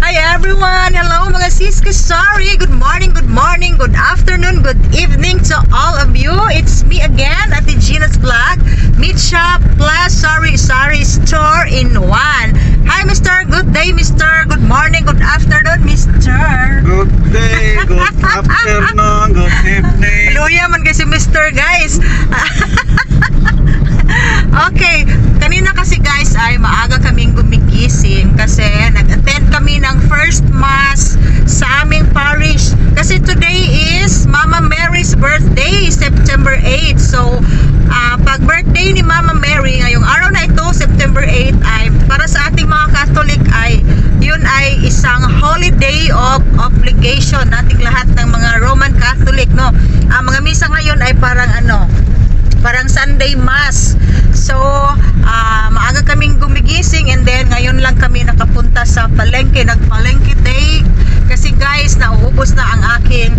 Hi everyone! Hello mga sis Kasari! Good morning, good afternoon, good evening to all of you. It's me again, Ate Gina's Vlog. Meat Shop plus Sari Store in one. Hi Mr. Good day Mr. Good morning, good afternoon Mr. Good day, good afternoon, good evening. Luya man kasi Mr. guys. Okay, kanina kasi guys ay maaga kaming gumigising kasi nag-attend kami ng first mass sa aming parish. Kasi today is Mama Mary's birthday, September 8. So, pag birthday ni Mama Mary, ngayong araw na ito, September 8, ay para sa ating mga Catholic ay yun ay isang holiday of obligation nating lahat ng mga Roman Catholic, no? Mga misa ngayon ay parang parang Sunday Mass. So, maaga kaming gumigising and then ngayon lang kami nakapunta sa palengke, nagpalengke day. Kasi guys, nauubos na ang aking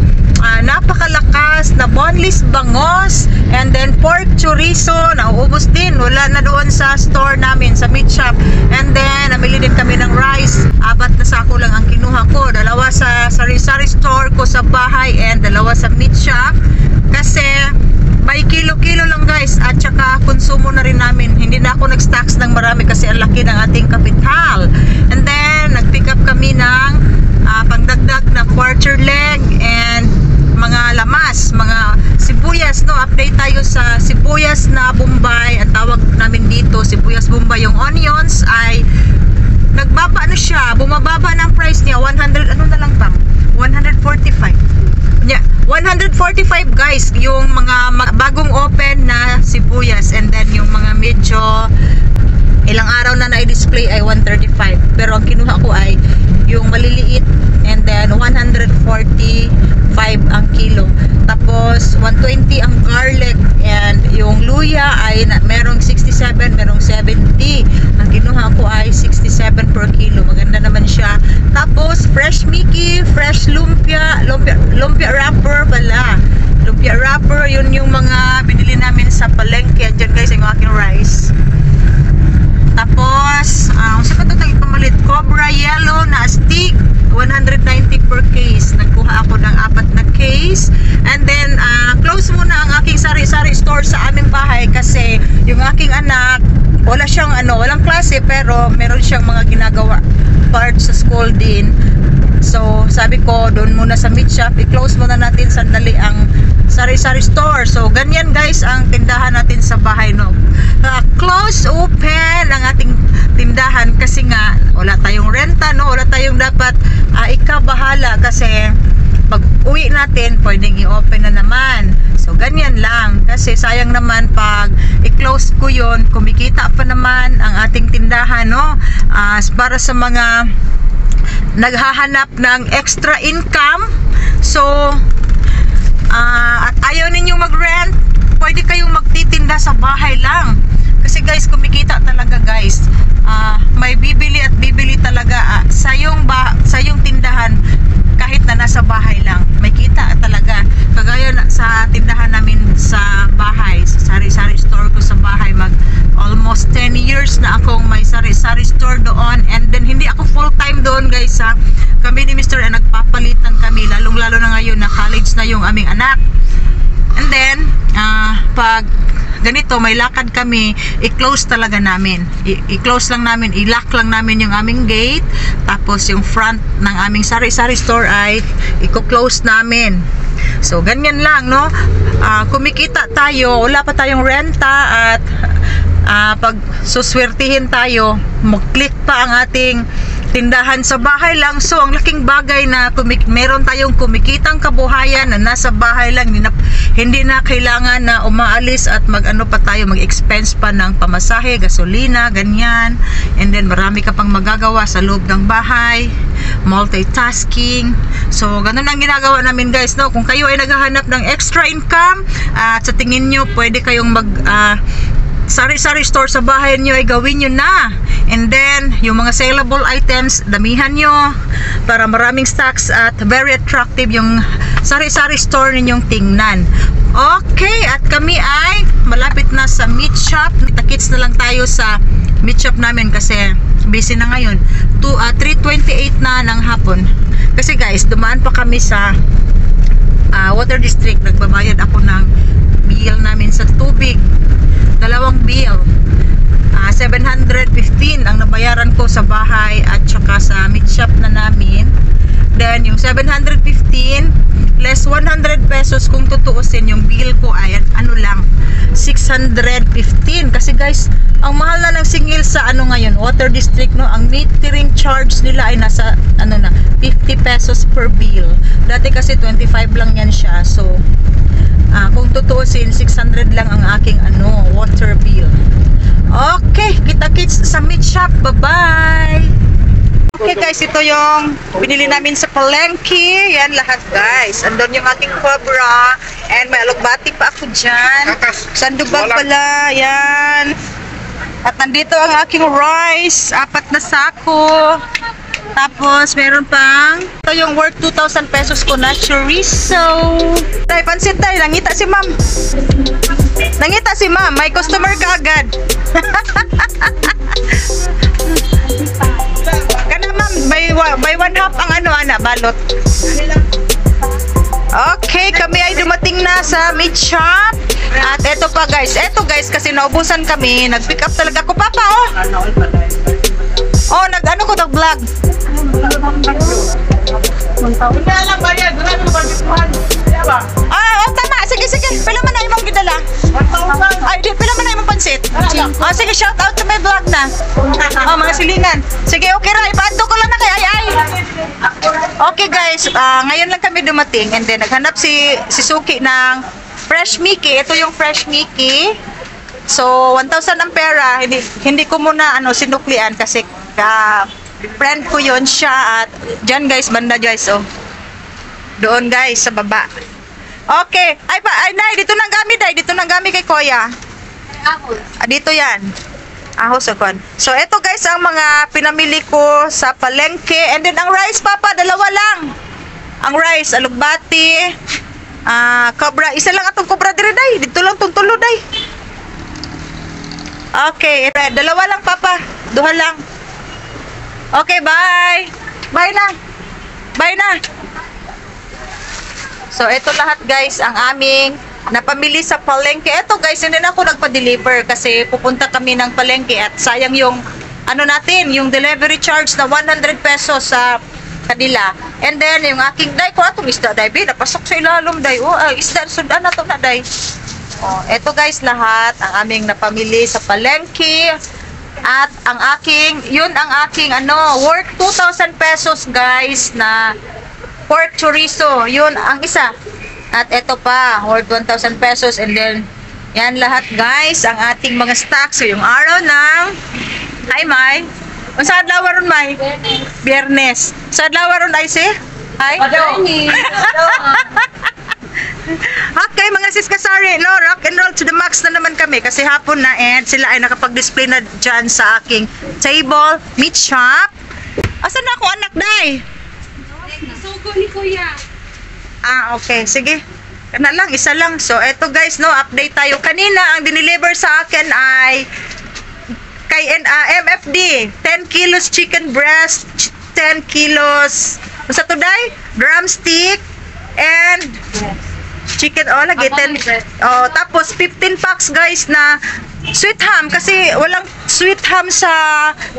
napakalakas na boneless bangos and then pork chorizo, nauubos din. Wala na doon sa store namin, sa meat shop. And then, namili din kami ng rice. 4 na sako lang ang kinuha ko. 2 sa sari-sari store ko sa bahay and 2 sa meat shop. Kasi, may kilo-kilo lang guys at saka konsumo na rin namin. Hindi na ako nag-stocks ng marami kasi ang laki ng ating kapital. And then nag-pick up kami ng pangdagdag na quarter leg and mga lamas, mga sibuyas, no? Update tayo sa sibuyas na Bombay. Ang tawag namin dito sibuyas Bombay. Yung onions ay nagbaba na siya, bumababa ng price niya 100, ano na lang bang 145. Yeah, 145 guys yung mga bagong open na sibuyas, and then yung mga medyo ilang araw na na-display ay 135. Pero ang kinuha ko ay yung maliliit and then 145 ang kilo. Tapos 120 ang garlic and yung luya ay merong 67, merong 70. Ang kinuha ko ay 67 per kilo. Maganda naman siya. Tapos fresh Mickey, fresh lumpia wrapper pala. Lumpia wrapper, yun yung mga binili namin sa palengke. Diyan guys yung aking rice. Tapos, sa katutang pamalit, Cobra Yellow na stick, 190 per case. Nagkuha ako ng 4 na case. And then, close muna ang aking sari-sari store sa aming bahay kasi yung aking anak, wala siyang walang klase pero meron siyang mga ginagawa part sa school din. So, sabi ko, doon muna sa meat shop, i-close muna natin sandali ang sari-sari store. So, ganyan guys ang tindahan natin sa bahay, no? Close, open ang ating tindahan kasi nga, wala tayong renta, no? Wala tayong dapat ikaw bahala kasi pag uwi natin, pwedeng i-open na naman. So, ganyan lang. Kasi sayang naman pag i-close ko yun, kumikita pa naman ang ating tindahan, no? Para sa mga naghahanap ng extra income. So, at ayaw ninyong mag-rent, pwede kayong magtitinda sa bahay lang. Kasi guys, kumikita talaga guys. May bibili at bibili talaga sa yung tindahan kahit na nasa bahay lang. May kita talaga. Kagaya sa tindahan namin sa bahay, sa sari-sari store ko sa bahay, almost 10 years na akong may sari-sari store doon. And then hindi ako full-time doon guys ha. Kami ni Mr. nagpapalitan kami, lalong-lalo na ngayon na college na yung aming anak. And then pag ganito may lakad kami, i-close talaga namin. I-close lang namin, i-lock lang namin yung aming gate. Tapos yung front ng aming sari-sari store ay i-close namin. So ganyan lang, no? Kumikita tayo, wala pa tayong renta at pag suswertihin tayo, mag-click pa ang ating tindahan sa bahay lang. So ang laking bagay na meron tayong kumikitang kabuhayan na nasa bahay lang, hindi na kailangan na umaalis at mag-expense pa ng pamasahe, gasolina, ganyan. And then marami ka pang magagawa sa loob ng bahay, multitasking. So ganun ang ginagawa namin guys, no? Kung kayo ay naghahanap ng extra income at sa tingin nyo pwede kayong sari-sari store sa bahay nyo ay gawin nyo na. And then yung mga saleable items, damihan nyo para maraming stocks at very attractive yung sari-sari store ninyong tingnan. Okay, at kami ay malapit na sa meat shop. Kita-kits na lang tayo sa meat shop namin kasi busy na ngayon. 3:28 na ng hapon. Kasi guys, dumaan pa kami sa water district. Nagbabayad ako ng bill namin sa tubig. Dalawang bill. 715 ang nabayaran ko sa bahay at saka sa meat shop na namin. Then yung 715 less 100 pesos kung tutuusin, yung bill ko ay ano lang 615. Kasi guys, ang mahal na ng singil sa ngayon, water district, no. Ang metering charge nila ay nasa 50 pesos per bill. Dati kasi 25 lang yan siya. So kung tutuusin, 600 lang ang aking water bill. Okay, kita-kits sa meat shop. Bye-bye! Okay guys, ito yung binili namin sa palengke. Yan lahat guys. Andun yung ating cobra. And may alugbati pa ako dyan. Sandubag pala. Yan. At nandito ang aking rice. 4 na sako. Tapos meron pang ito yung worth 2,000 pesos ko na chorizo. Tay, pansit tay. Nangita si ma'am. Nangita si ma'am. May customer ka agad. Kana ma'am, by one half ang balot. Okay, kami ay dumating na sa meat shop. At eto pa guys, kasi naubusan kami, nag-pick up talaga ko papa nag-vlog. Tama, sige, pila man na imong gidala? 1,000. Ay, pila man na imong pansit? Sige, shout out to my vlog na. Mga silingan. Sige, okay ra, ipaadto ko lang na kay ay. Okay guys, ngayon lang kami dumating and then naghanap si Suki ng fresh Mickey. Ito yung fresh Mickey. So 1,000 ang pera. Hindi ko muna sinuklian kasi friend ko yon siya. At dyan guys, banda guys, doon guys sa baba. Okay, ay nay, dito nang gamit kay Kuya. Dito yan. Ahos akon. So ito guys ang mga pinamili ko sa palengke. And then ang rice papa, dalawa lang. Ang rice, alugbati, cobra. Isa lang atong cobra dire day. Dito lang tong tulo day. Okay, dalawa lang papa. Duha lang. Okay, bye. Bye na. So ito lahat guys ang aming napamili sa palengke. Ito guys, hindi na ako nagpa-deliver kasi pupunta kami ng palengke at sayang yung yung delivery charge na 100 pesos sa kanila. And then yung aking day ko atong isda day, napasok sa ilalom day. Isda sudan na to na day. Ito guys lahat ang aming napamili sa palengke. At ang aking worth 2,000 pesos guys na pork chorizo. Yun ang isa. At ito pa, worth 1,000 pesos. And then, yan lahat guys, ang ating mga stocks. So, yung araw ng... Hi, May. Sa adlaw ron, May? Biyernes. Sa adlaw ron, ay si? Hi? Okay, mga sis kasari, rock and roll to the max na naman kami. Kasi hapon na and sila ay nakapag-display na dyan sa aking table, meat shop. Asan na ako, anak, day? Nasugo ni Kuya. Okay. Sige. Kana lang, isa lang. So, eto guys, update tayo. Kanina, ang dineliver sa akin ay kay MFD. 10 kilos chicken breast, 10 kilos, sa today? Drumstick, and chicken, lagi, 10. Tapos, 15 packs guys na sweet ham. Kasi, walang sweet ham sa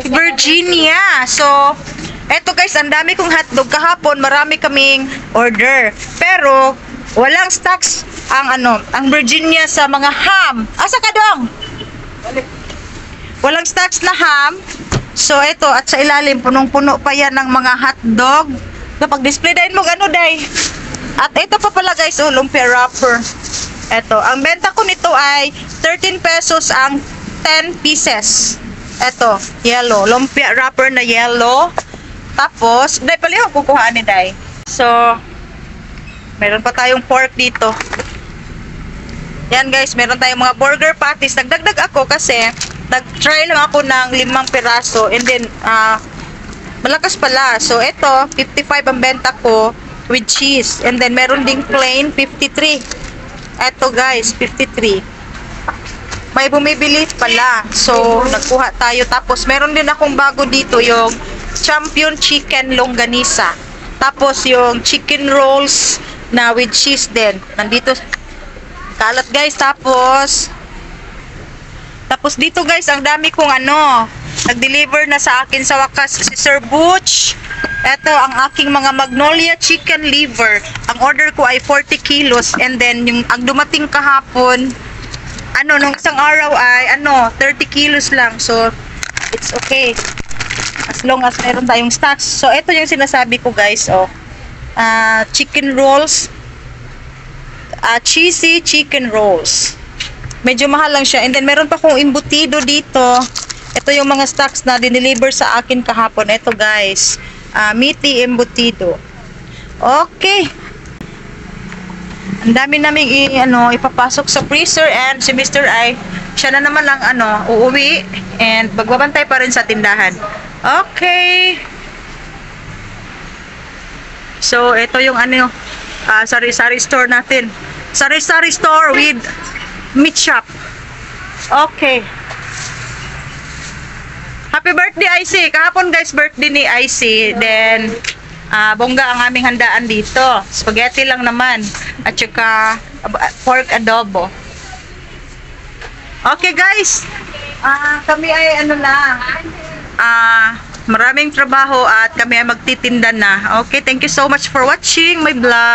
Virginia. So, eto guys, ang dami kong hotdog. Kahapon, marami kaming order. Pero, walang stocks ang Virginia sa mga ham. Asa ka dong? Walang stocks na ham. So, eto, at sa ilalim, punong-puno pa yan ng mga hotdog. Napag-display din mo day. At ito pa pala guys, lumpia wrapper. Eto, ang benta ko nito ay 13 pesos ang 10 pieces. Eto, yellow. Lumpia wrapper na yellow. Tapos, day pala yung kukuhaan ni day. So, meron pa tayong pork dito. Yan guys, meron tayong mga burger patties. Nagdagdag ako kasi nag-try lang ako ng 5 piraso. And then, malakas pala. So, ito, 55 ang benta ko with cheese. And then, meron ding plain, 53. Ito guys, 53. may bumibili pala. So, nagkuha tayo. Tapos, meron din akong bago dito, yung Champion Chicken Longganisa. Tapos, yung chicken rolls na with cheese din. Nandito, kalat guys. Tapos dito guys, ang dami kong nag-deliver na sa akin sa wakas si Sir Butch. Ito ang aking mga Magnolia chicken liver. Ang order ko ay 40 kilos. And then, ang dumating kahapon, nung isang araw ay, 30 kilos lang. So, it's okay. As long as meron tayong stocks. So, ito yung sinasabi ko guys, chicken rolls. Cheesy chicken rolls. Medyo mahal lang siya. And then, meron pa akong embutido dito. Ito yung mga stocks na dineliver sa akin kahapon. Ito guys. Meaty embutido. Okay. Ang dami naming ipapasok sa freezer. And si Mr. I, siya na naman lang uuwi. And magbabantay pa rin sa tindahan. Okay. So, ito yung sari-sari store natin. Sari-sari store with meat shop. Okay. Happy birthday, IC. Kahapon guys, birthday ni IC. Then, bongga ang aming handaan dito. Spaghetti lang naman. At saka, pork adobo. Okay guys. Kami ay maraming trabaho at kami ay magtitinda na. Okay, thank you so much for watching my vlog.